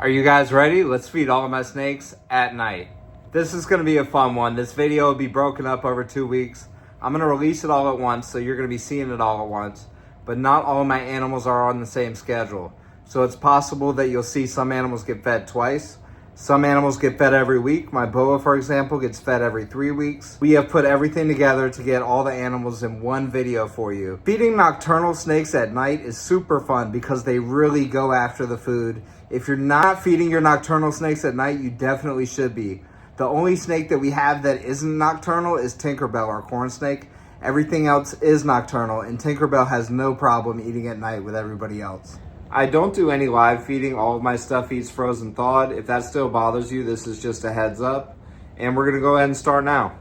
Are you guys ready? Let's feed all of my snakes at night. This is going to be a fun one. This video will be broken up over 2 weeks. I'm going to release it all at once, so you're going to be seeing it all at once. But not all of my animals are on the same schedule. So it's possible that you'll see some animals get fed twice. Some animals get fed every week. My boa, for example, gets fed every 3 weeks. We have put everything together to get all the animals in one video for you. Feeding nocturnal snakes at night is super fun because they really go after the food. If you're not feeding your nocturnal snakes at night, you definitely should be. The only snake that we have that isn't nocturnal is Tinkerbell, our corn snake. Everything else is nocturnal, and Tinkerbell has no problem eating at night with everybody else. I don't do any live feeding. All of my stuff eats frozen thawed. If that still bothers you, this is just a heads up. And we're gonna go ahead and start now.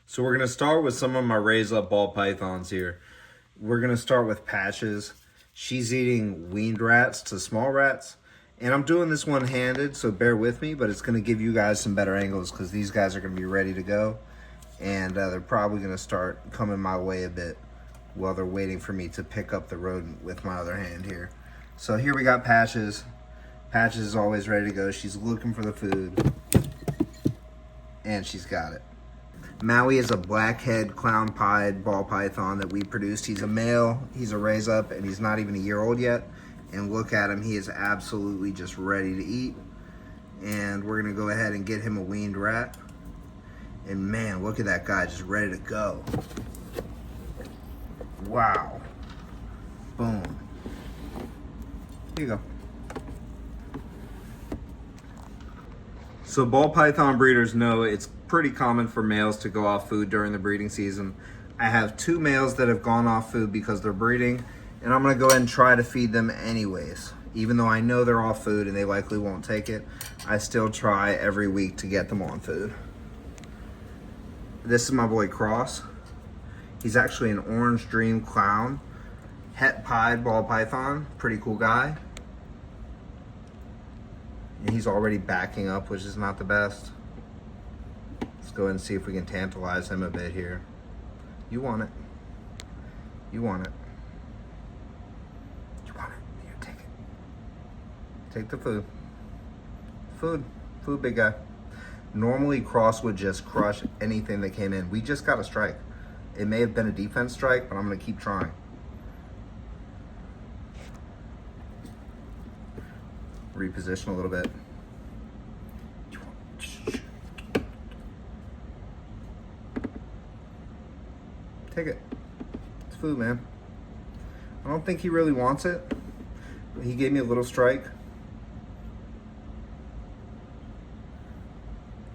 So we're gonna start with some of my raised up ball pythons here. We're gonna start with Patches. She's eating weaned rats to small rats. And I'm doing this one-handed, so bear with me, but it's gonna give you guys some better angles because these guys are gonna be ready to go. And they're probably gonna start coming my way a bit while they're waiting for me to pick up the rodent with my other hand here. So here we got Patches. Patches is always ready to go. She's looking for the food. And she's got it. Maui is a blackhead clown-pied ball python that we produced. He's a male, he's a raise up, and he's not even a year old yet. And look at him, he is absolutely just ready to eat. And we're gonna go ahead and get him a weaned rat. And man, look at that guy, just ready to go. Wow. Boom. Here you go. So ball python breeders know it's pretty common for males to go off food during the breeding season. I have 2 males that have gone off food because they're breeding, and I'm gonna go ahead and try to feed them anyways. Even though I know they're off food and they likely won't take it, I still try every week to get them on food. This is my boy Cross. He's actually an orange dream clown. Het pied ball python, pretty cool guy. And he's already backing up, which is not the best. Let's go ahead and see if we can tantalize him a bit here. You want it. You want it. You want it. Here, take it. Take the food. Food. Food, big guy. Normally, Cross would just crush anything that came in. We just got a strike. It may have been a defense strike, but I'm going to keep trying. Reposition a little bit. Take it. It's food, man. I don't think he really wants it. But he gave me a little strike.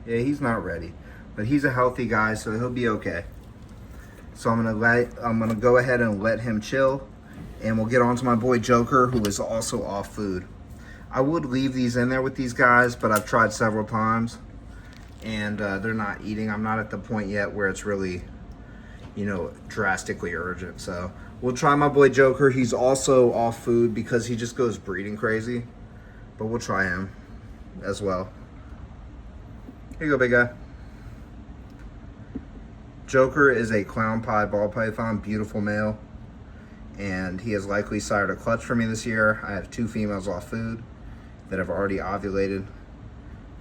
Yeah, he's not ready. But he's a healthy guy, so he'll be okay. So I'm gonna go ahead and let him chill. And we'll get on to my boy Joker, who is also off food. I would leave these in there with these guys, but I've tried several times and they're not eating. I'm not at the point yet where it's really, you know, drastically urgent. So we'll try my boy Joker. He's also off food because he just goes breeding crazy, but we'll try him as well. Here you go, big guy. Joker is a clown pie ball python, beautiful male, and he has likely sired a clutch for me this year. I have 2 females off food that have already ovulated,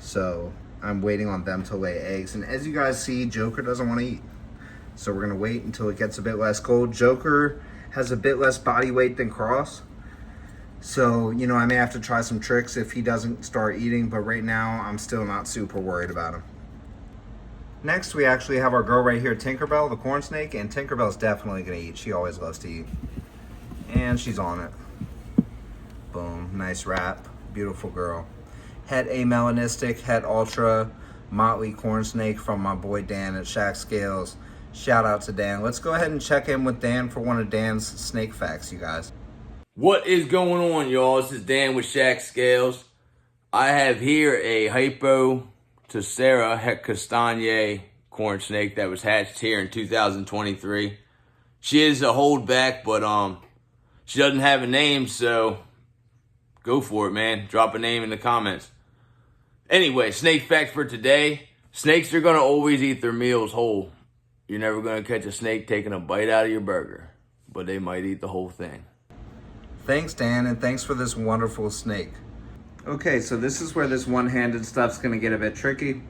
so I'm waiting on them to lay eggs. And as you guys see, Joker doesn't want to eat, so we're gonna wait until it gets a bit less cold. Joker has a bit less body weight than Cross, so you know, I may have to try some tricks if he doesn't start eating, but right now I'm still not super worried about him. Next, we actually have our girl right here, Tinkerbell, the corn snake, and Tinkerbell's definitely gonna eat. She always loves to eat. And she's on it. Boom, nice wrap, beautiful girl. Het amelanistic, Het ultra, motley corn snake from my boy Dan at Shack Scales. Shout out to Dan. Let's go ahead and check in with Dan for one of Dan's snake facts, you guys. What is going on, y'all? This is Dan with Shack Scales. I have here a Hypo Tessera Het Castagne corn snake that was hatched here in 2023. She is a holdback, but she doesn't have a name, so go for it, man. Drop a name in the comments. Anyway, snake fact for today. Snakes are going to always eat their meals whole. You're never going to catch a snake taking a bite out of your burger, but they might eat the whole thing. Thanks, Dan, and thanks for this wonderful snake. Okay, so this is where this one-handed stuff's gonna get a bit tricky.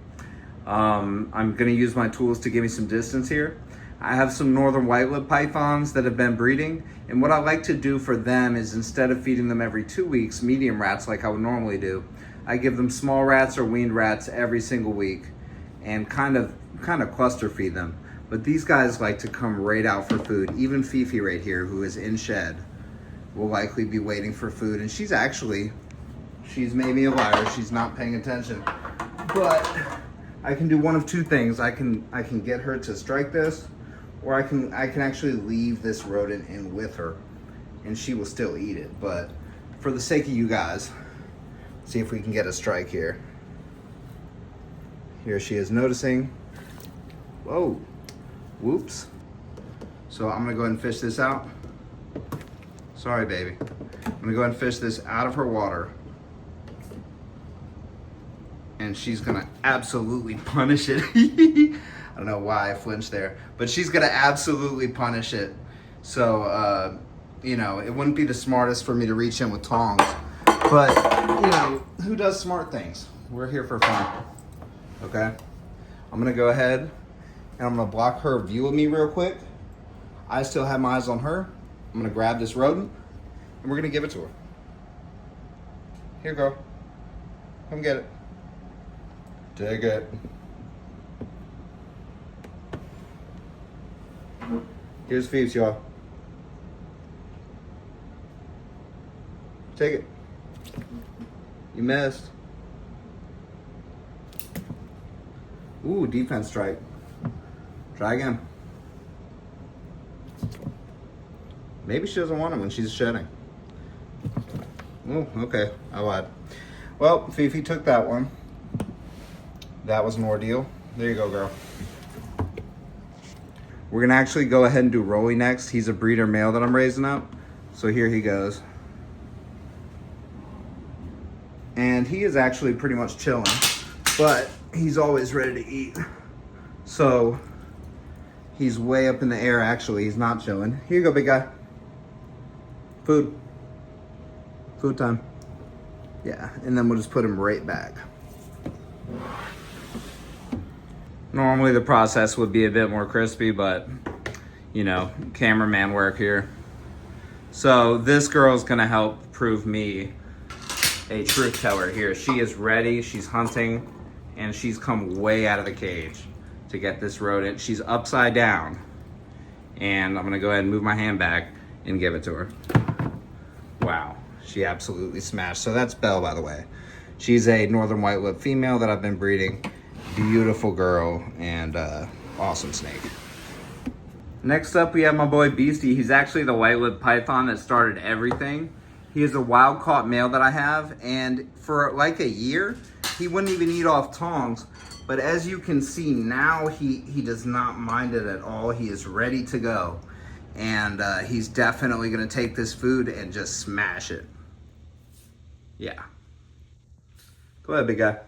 I'm gonna use my tools to give me some distance here. I have some northern white-lipped pythons that have been breeding, and what I like to do for them is, instead of feeding them every 2 weeks, medium rats like I would normally do, I give them small rats or weaned rats every single week and kind of cluster feed them. But these guys like to come right out for food. Even Fifi right here, who is in shed, will likely be waiting for food, and she's made me a liar. She's not paying attention. But I can do one of two things. I can get her to strike this, or I can actually leave this rodent in with her and she will still eat it. But for the sake of you guys, see if we can get a strike here. Here she is noticing. Whoa, whoops. So I'm gonna go ahead and fish this out. Sorry, baby. I'm gonna go ahead and fish this out of her water. And she's gonna absolutely punish it. I don't know why I flinched there, but she's gonna absolutely punish it. So, you know, it wouldn't be the smartest for me to reach in with tongs, but, you know, who does smart things? We're here for fun, okay? I'm gonna go ahead and I'm gonna block her view of me real quick. I still have my eyes on her. I'm gonna grab this rodent and we're gonna give it to her. Here, girl. Come get it. Take it. Here's Phoebes, y'all. Take it. You missed. Ooh, defense strike. Try again. Maybe she doesn't want it when she's shedding. Oh, okay. I lied. Well, Fifi took that one. That was an ordeal. There you go, girl. We're gonna actually go ahead and do Rolly next. He's a breeder male that I'm raising up. So here he goes. And he is actually pretty much chilling, but he's always ready to eat. So he's way up in the air, actually. He's not chilling. Here you go, big guy. Food. Food time. Yeah, and then we'll just put him right back. Normally the process would be a bit more crispy, but you know, cameraman work here. So this girl's gonna help prove me a truth teller here. She is ready, she's hunting, and she's come way out of the cage to get this rodent. She's upside down, and I'm gonna go ahead and move my hand back and give it to her. Wow, she absolutely smashed. So that's Belle, by the way. She's a northern white-lipped female that I've been breeding. Beautiful girl and awesome snake. Next up, we have my boy Beastie. He's actually the white-lipped python that started everything. He is a wild-caught male that I have, and for like a year, he wouldn't even eat off tongs. But as you can see now, he does not mind it at all. He is ready to go, and he's definitely gonna take this food and just smash it. Yeah. Go ahead, big guy.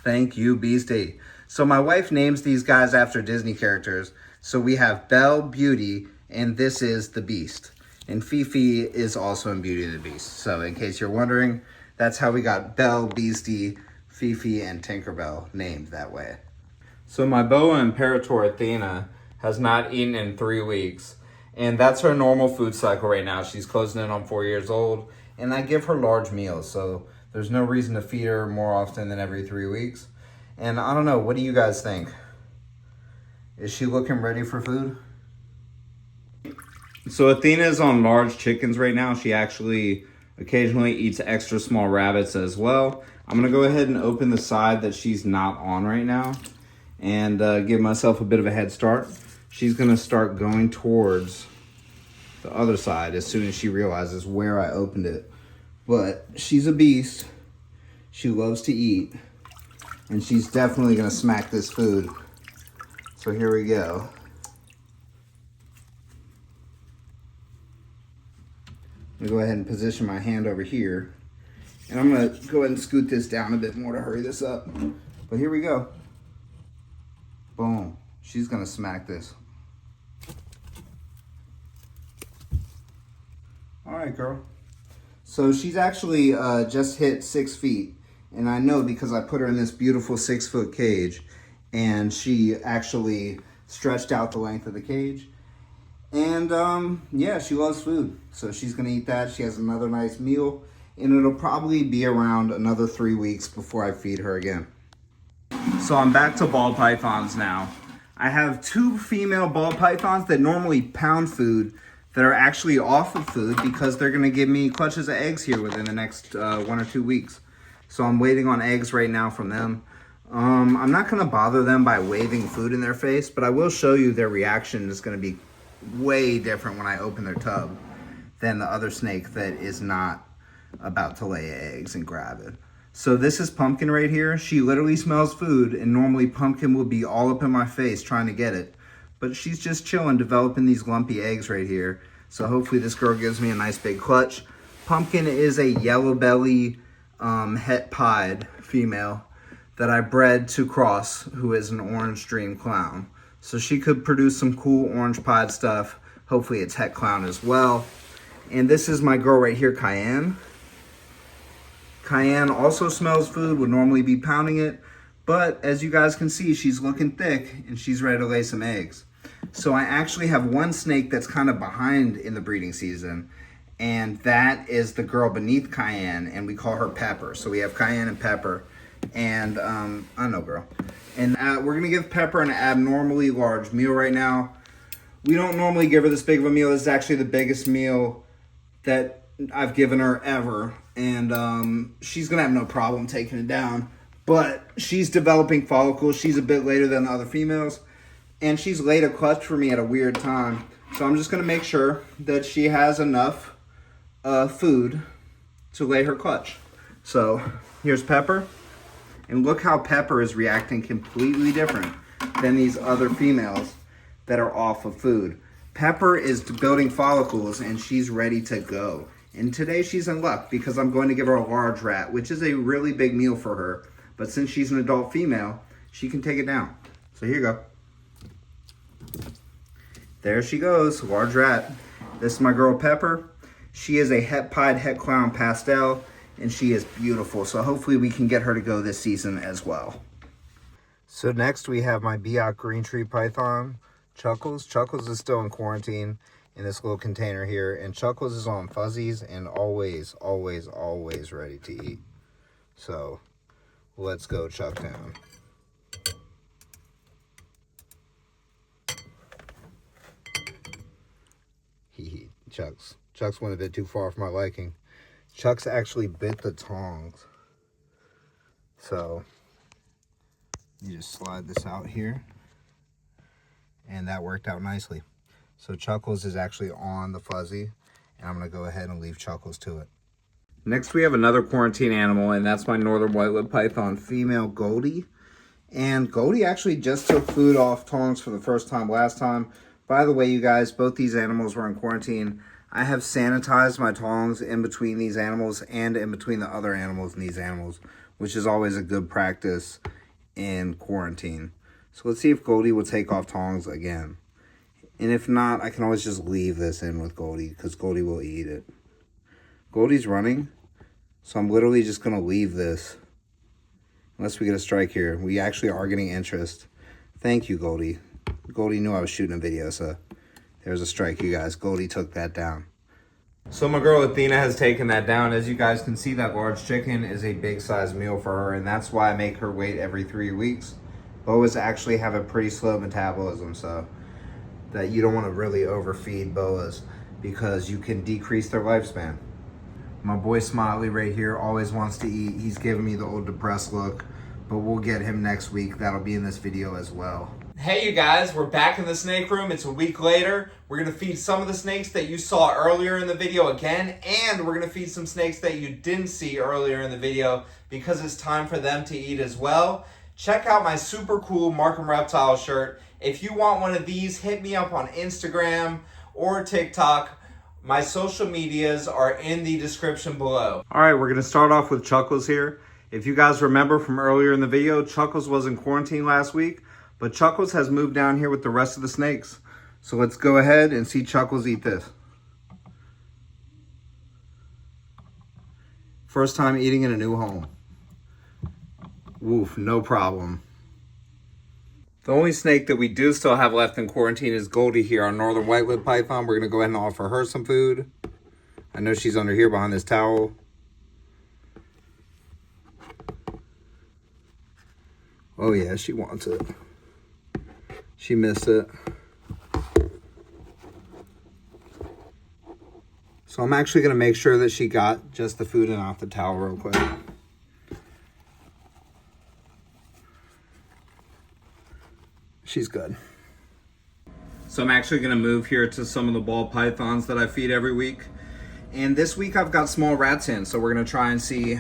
Thank you, Beastie. So my wife names these guys after Disney characters. So we have Belle, Beauty, and this is the Beast. And Fifi is also in Beauty and the Beast. So in case you're wondering, that's how we got Belle, Beastie, Fifi, and Tinkerbell named that way. So my boa imperator Athena has not eaten in 3 weeks. And that's her normal food cycle right now. She's closing in on 4 years old. And I give her large meals. So there's no reason to feed her more often than every 3 weeks. And I don't know, what do you guys think? Is she looking ready for food? So Athena's on large chickens right now. She actually occasionally eats extra small rabbits as well. I'm gonna go ahead and open the side that she's not on right now and give myself a bit of a head start. She's gonna start going towards the other side as soon as she realizes where I opened it. But she's a beast. She loves to eat. And she's definitely gonna smack this food. So here we go. I'm gonna go ahead and position my hand over here. And I'm gonna go ahead and scoot this down a bit more to hurry this up. But here we go. Boom. She's gonna smack this. All right, girl. So she's actually just hit 6 feet. And I know because I put her in this beautiful 6-foot cage. And she actually stretched out the length of the cage. And yeah, she loves food. So she's going to eat that. She has another nice meal. And it'll probably be around another 3 weeks before I feed her again. So I'm back to ball pythons now. I have 2 female ball pythons that normally pound food that are actually off of food because they're going to give me clutches of eggs here within the next 1 or 2 weeks. So I'm waiting on eggs right now from them. I'm not going to bother them by waving food in their face, but I will show you their reaction is going to be way different when I open their tub than the other snake that is not about to lay eggs and grab it. So this is Pumpkin right here. She literally smells food, and normally Pumpkin will be all up in my face trying to get it. But she's just chilling, developing these lumpy eggs right here. So hopefully this girl gives me a nice big clutch. Pumpkin is a yellow belly het pied female that I bred to Cross, who is an orange dream clown. So she could produce some cool orange pied stuff. Hopefully it's het clown as well. And this is my girl right here, Cayenne. Cayenne also smells food, would normally be pounding it, but as you guys can see, she's looking thick and she's ready to lay some eggs. So I actually have one snake that's kind of behind in the breeding season, and that is the girl beneath Cayenne, and we call her Pepper. So we have Cayenne and Pepper, and I know, girl. And we're gonna give Pepper an abnormally large meal right now. We don't normally give her this big of a meal. This is actually the biggest meal that I've given her ever, and she's gonna have no problem taking it down, but she's developing follicles. She's a bit later than the other females, and she's laid a clutch for me at a weird time, so I'm just gonna make sure that she has enough food to lay her clutch. So here's Pepper, and look how Pepper is reacting completely different than these other females that are off of food. Pepper is building follicles and she's ready to go. And today she's in luck because I'm going to give her a large rat, which is a really big meal for her. But since she's an adult female, she can take it down. So here you go. There she goes, large rat. This is my girl Pepper. She is a het pied het clown pastel, and she is beautiful. So hopefully we can get her to go this season as well. So next we have my Biak green tree python, Chuckles. Chuckles is still in quarantine in this little container here, and Chuckles is on fuzzies and always ready to eat. So let's go Chuck down. Chuck's went a bit too far for my liking. Chuck's actually bit the tongs. So you just slide this out here, and that worked out nicely. So Chuckles is actually on the fuzzy, and I'm going to go ahead and leave Chuckles to it. Next we have another quarantine animal, and that's my northern white-lipped python female, Goldie. And Goldie actually just took food off tongs for the first time last time. By the way, you guys, both these animals were in quarantine. I have sanitized my tongs in between these animals and in between the other animals and these animals, which is always a good practice in quarantine. So let's see if Goldie will take off tongs again. And if not, I can always just leave this in with Goldie because Goldie will eat it. Goldie's running, so I'm literally just going to leave this unless we get a strike here. We actually are getting interest. Thank you, Goldie. Goldie knew I was shooting a video, so there's a strike, you guys. Goldie took that down. So my girl Athena has taken that down. As you guys can see, that large chicken is a big size meal for her, and that's why I make her wait every 3 weeks. Boas actually have a pretty slow metabolism, so that you don't want to really overfeed boas because you can decrease their lifespan. My boy Smiley right here always wants to eat. He's giving me the old depressed look, but we'll get him next week. That'll be in this video as well. Hey you guys, we're back in the snake room. It's a week later. We're gonna feed some of the snakes that you saw earlier in the video again, and we're gonna feed some snakes that you didn't see earlier in the video because it's time for them to eat as well. Check out my super cool Markham Reptiles shirt. If you want one of these, hit me up on Instagram or TikTok. My social medias are in the description below. All right, we're gonna start off with Chuckles here. If you guys remember from earlier in the video, Chuckles was in quarantine last week, but Chuckles has moved down here with the rest of the snakes. So let's go ahead and see Chuckles eat this. First time eating in a new home. Woof, no problem. The only snake that we do still have left in quarantine is Goldie here, our northern white-lipped python. We're going to go ahead and offer her some food. I know she's under here behind this towel. Oh yeah, she wants it. She missed it. So I'm actually going to make sure that she got just the food and off the towel real quick. She's good. So I'm actually going to move here to some of the ball pythons that I feed every week. And this week I've got small rats in. So we're going to try and see,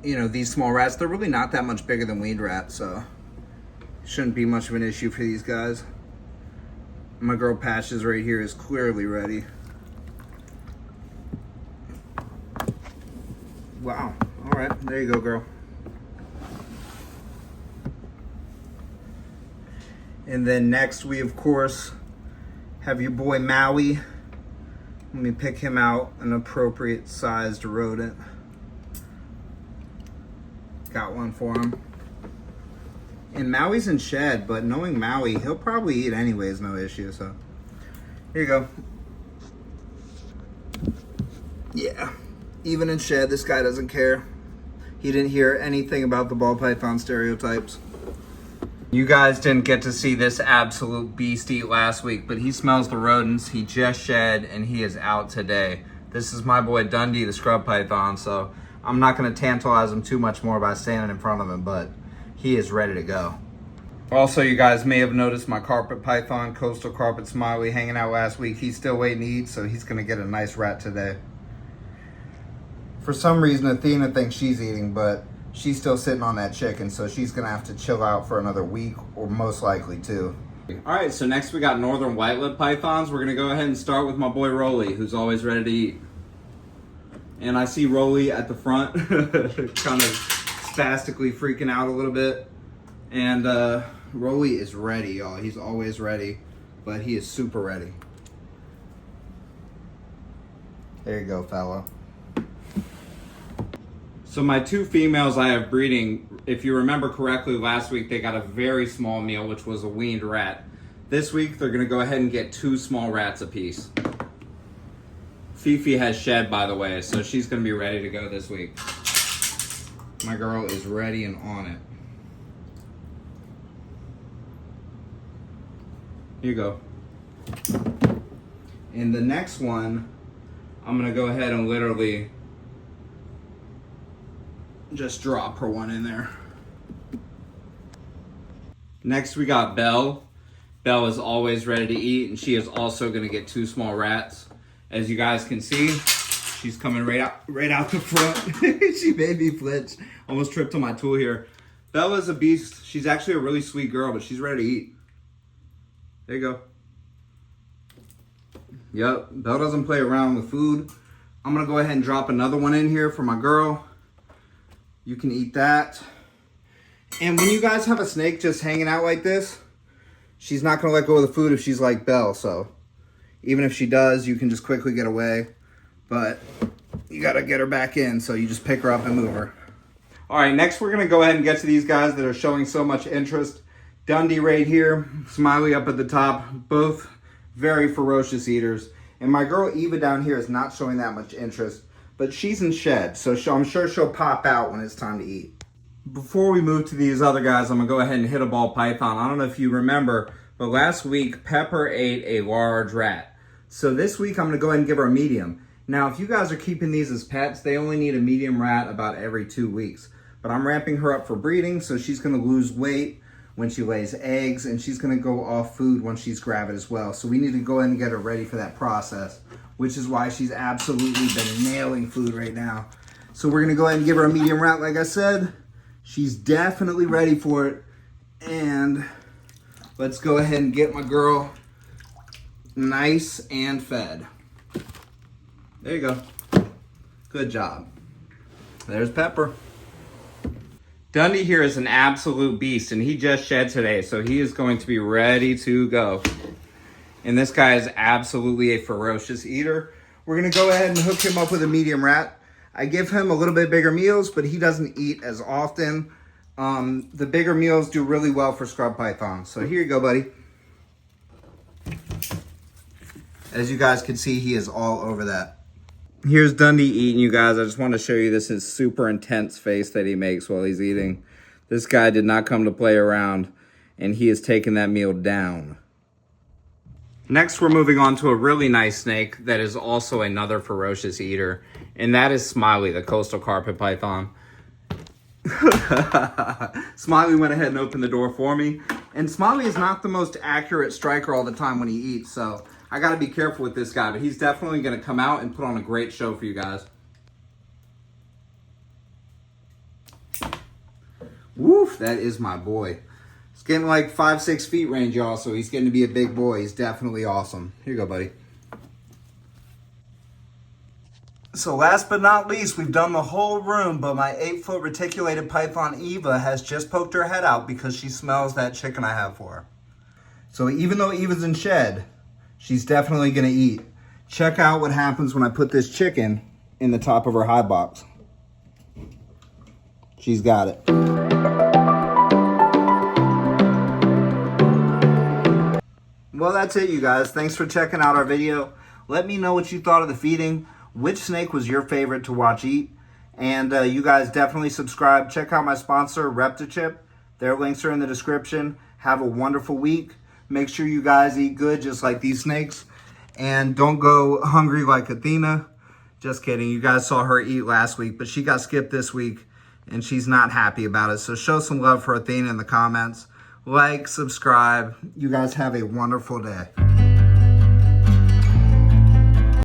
you know, these small rats. They're really not that much bigger than weed rats. So shouldn't be much of an issue for these guys. My girl Patches right here is clearly ready. Wow. All right. There you go, girl. And then next we, of course, have your boy Maui. Let me pick him out an appropriate sized rodent. Got one for him. And Maui's in shed, but knowing Maui, he'll probably eat anyways, no issue. So here you go. Yeah. Even in shed, this guy doesn't care. He didn't hear anything about the ball python stereotypes. You guys didn't get to see this absolute beast eat last week, but he smells the rodents. He just shed, and he is out today. This is my boy Dundee, the scrub python, so I'm not going to tantalize him too much more by standing in front of him, but he is ready to go. Also, you guys may have noticed my carpet python, coastal carpet smiley, hanging out last week. He's still waiting to eat, so he's going to get a nice rat today. For some reason, Athena thinks she's eating, but she's still sitting on that chicken, so she's going to have to chill out for another week, or most likely two. All right, so next we got northern white-lipped pythons. We're going to go ahead and start with my boy Rolly, who's always ready to eat. And I see Rolly at the front, kind of spastically freaking out a little bit. And Rolly is ready, y'all. He's always ready, but he is super ready. There you go, fella. So my two females I have breeding, if you remember correctly, last week they got a very small meal, which was a weaned rat. This week they're gonna go ahead and get 2 small rats apiece. Fifi has shed, by the way, so she's gonna be ready to go this week. My girl is ready and on it. Here you go. And the next one, I'm gonna go ahead and literally just drop her one in there. Next we got Belle. Belle is always ready to eat, and she is also going to get 2 small rats. As you guys can see, she's coming right out the front. She made me flinch. Almost tripped on my tool here. Belle is a beast. She's actually a really sweet girl, but she's ready to eat. There you go. Yep, Belle doesn't play around with food. I'm going to go ahead and drop another one in here for my girl. You can eat that. And when you guys have a snake just hanging out like this, she's not going to let go of the food if she's like Belle. So even if she does, you can just quickly get away. But you got to get her back in, so you just pick her up and move her. All right, next we're going to go ahead and get to these guys that are showing so much interest. Dundee right here, Smiley up at the top, both very ferocious eaters. And my girl Eva down here is not showing that much interest. But she's in shed, so I'm sure she'll pop out when it's time to eat. Before we move to these other guys, I'm going to go ahead and hit a ball python. I don't know if you remember, but last week, Pepper ate a large rat. So this week, I'm going to go ahead and give her a medium. Now, if you guys are keeping these as pets, they only need a medium rat about every 2 weeks. But I'm ramping her up for breeding, so she's going to lose weight when she lays eggs, and she's going to go off food when she's gravid as well. So we need to go ahead and get her ready for that process, which is why she's absolutely been nailing food right now. So we're going to go ahead and give her a medium rat, like I said. She's definitely ready for it. And let's go ahead and get my girl nice and fed. There you go. Good job. There's Pepper. Dundee here is an absolute beast, and he just shed today, so he is going to be ready to go. And this guy is absolutely a ferocious eater. We're going to go ahead and hook him up with a medium rat. I give him a little bit bigger meals, but he doesn't eat as often. The bigger meals do really well for scrub pythons. So here you go, buddy. As you guys can see, he is all over that. Here's Dundee eating, you guys. I just want to show you this is super intense face that he makes while he's eating. This guy did not come to play around, and he is taking that meal down. Next, we're moving on to a really nice snake that is also another ferocious eater, and that is Smiley, the coastal carpet python. Smiley went ahead and opened the door for me, and Smiley is not the most accurate striker all the time when he eats, so I got to be careful with this guy, but he's definitely going to come out and put on a great show for you guys. Woof, that is my boy. He's getting like 5-6 feet range, y'all, so he's getting to be a big boy. He's definitely awesome. Here you go, buddy. So last but not least, we've done the whole room, but my 8-foot reticulated python Eva has just poked her head out because she smells that chicken I have for her. So even though Eva's in shed, she's definitely gonna eat. Check out what happens when I put this chicken in the top of her hide box. She's got it. Well, that's it, you guys. Thanks for checking out our video. Let me know what you thought of the feeding. Which snake was your favorite to watch eat? And you guys definitely subscribe. Check out my sponsor, Reptiles. Their links are in the description. Have a wonderful week. Make sure you guys eat good just like these snakes. And don't go hungry like Athena. Just kidding. You guys saw her eat last week, but she got skipped this week, and she's not happy about it. So show some love for Athena in the comments. Like, subscribe. You guys have a wonderful day.